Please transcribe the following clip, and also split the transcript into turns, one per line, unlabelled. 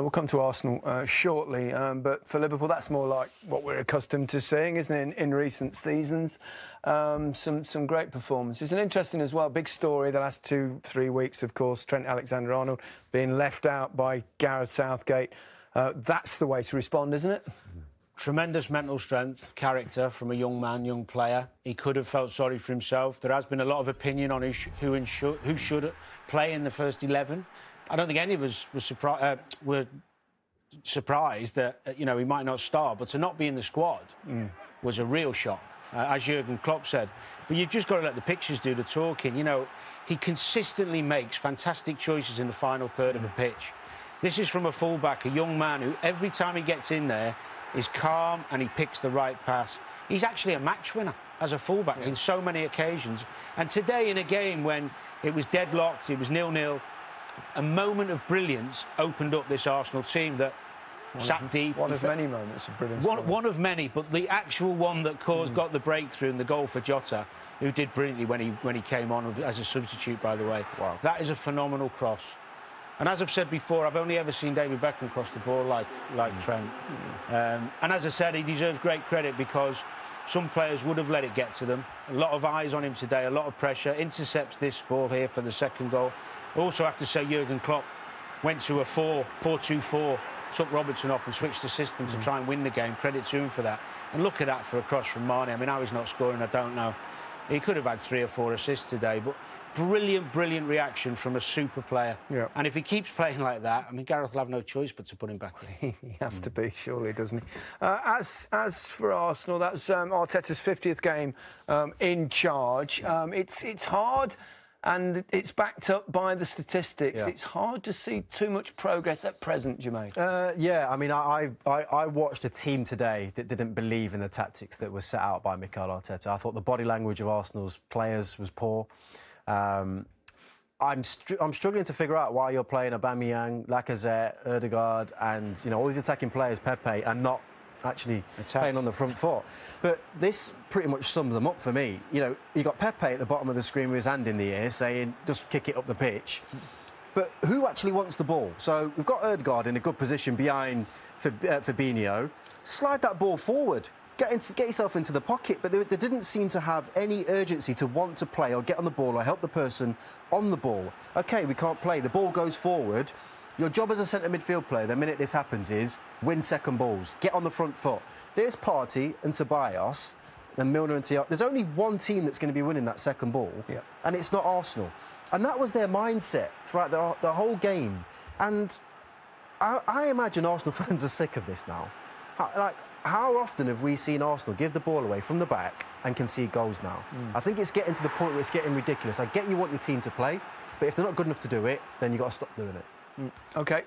We'll come to Arsenal shortly, but for Liverpool, that's more like what we're accustomed to seeing, isn't it, in recent seasons? Some great performances. And interesting as well, big story the last 2-3 weeks, of course, Trent Alexander-Arnold being left out by Gareth Southgate. That's the way to respond, isn't it?
Tremendous mental strength, character from a young man, young player. He could have felt sorry for himself. There has been a lot of opinion on who should play in the first 11. I don't think any of us were surprised that he might not start, but to not be in the squad was a real shock, as Jurgen Klopp said. But you've just got to let the pictures do the talking. He consistently makes fantastic choices in the final third of a pitch. This is from a fullback, a young man who every time he gets in there is calm and he picks the right pass. He's actually a match winner as a fullback in so many occasions. And today, in a game when it was deadlocked, it was 0-0, a moment of brilliance opened up this Arsenal team that sat deep.
One of many moments of brilliance.
One of many, but the actual one that got the breakthrough and the goal for Jota, who did brilliantly when he came on as a substitute, by the way.
Wow.
That is a phenomenal cross. And as I've said before, I've only ever seen David Beckham cross the ball like Trent. And as I said, he deserves great credit because some players would have let it get to them. A lot of eyes on him today, a lot of pressure. Intercepts this ball here for the second goal. Also have to say Jurgen Klopp went to a 4-2-4, took Robertson off and switched the system to try and win the game. Credit to him for that. And look at that for a cross from Mane. I mean, how he's not scoring, I don't know. He could have had 3 or 4 assists today, but brilliant reaction from a super player.
Yeah.
And if he keeps playing like that, I mean, Gareth will have no choice but to put him back in.
He has to be, surely, doesn't he? As for Arsenal, that's Arteta's 50th game in charge. It's hard, and it's backed up by the statistics.
Yeah.
It's hard to see too much progress at present, Jermaine.
Yeah, I mean, I watched a team today that didn't believe in the tactics that were set out by Mikel Arteta. I thought the body language of Arsenal's players was poor. I'm struggling to figure out why you're playing Aubameyang, Lacazette, Ødegaard, and all these attacking players, Pepe, and not actually playing on the front foot. But this pretty much sums them up for me. You got Pepe at the bottom of the screen with his hand in the air, saying just kick it up the pitch. But who actually wants the ball? So we've got Ødegaard in a good position behind Fabinho. Slide that ball forward. Get yourself into the pocket, but they didn't seem to have any urgency to want to play or get on the ball or help the person on the ball. OK, we can't play. The ball goes forward. Your job as a centre midfield player, the minute this happens, is win second balls, get on the front foot. There's Partey and Ceballos and Milner and Thiago. There's only one team that's going to be winning that second ball, and it's not Arsenal. And that was their mindset throughout the whole game. And I imagine Arsenal fans are sick of this now. How often have we seen Arsenal give the ball away from the back and concede goals now? I think it's getting to the point where it's getting ridiculous. I get you want your team to play, but if they're not good enough to do it, then you've got to stop doing it.
OK.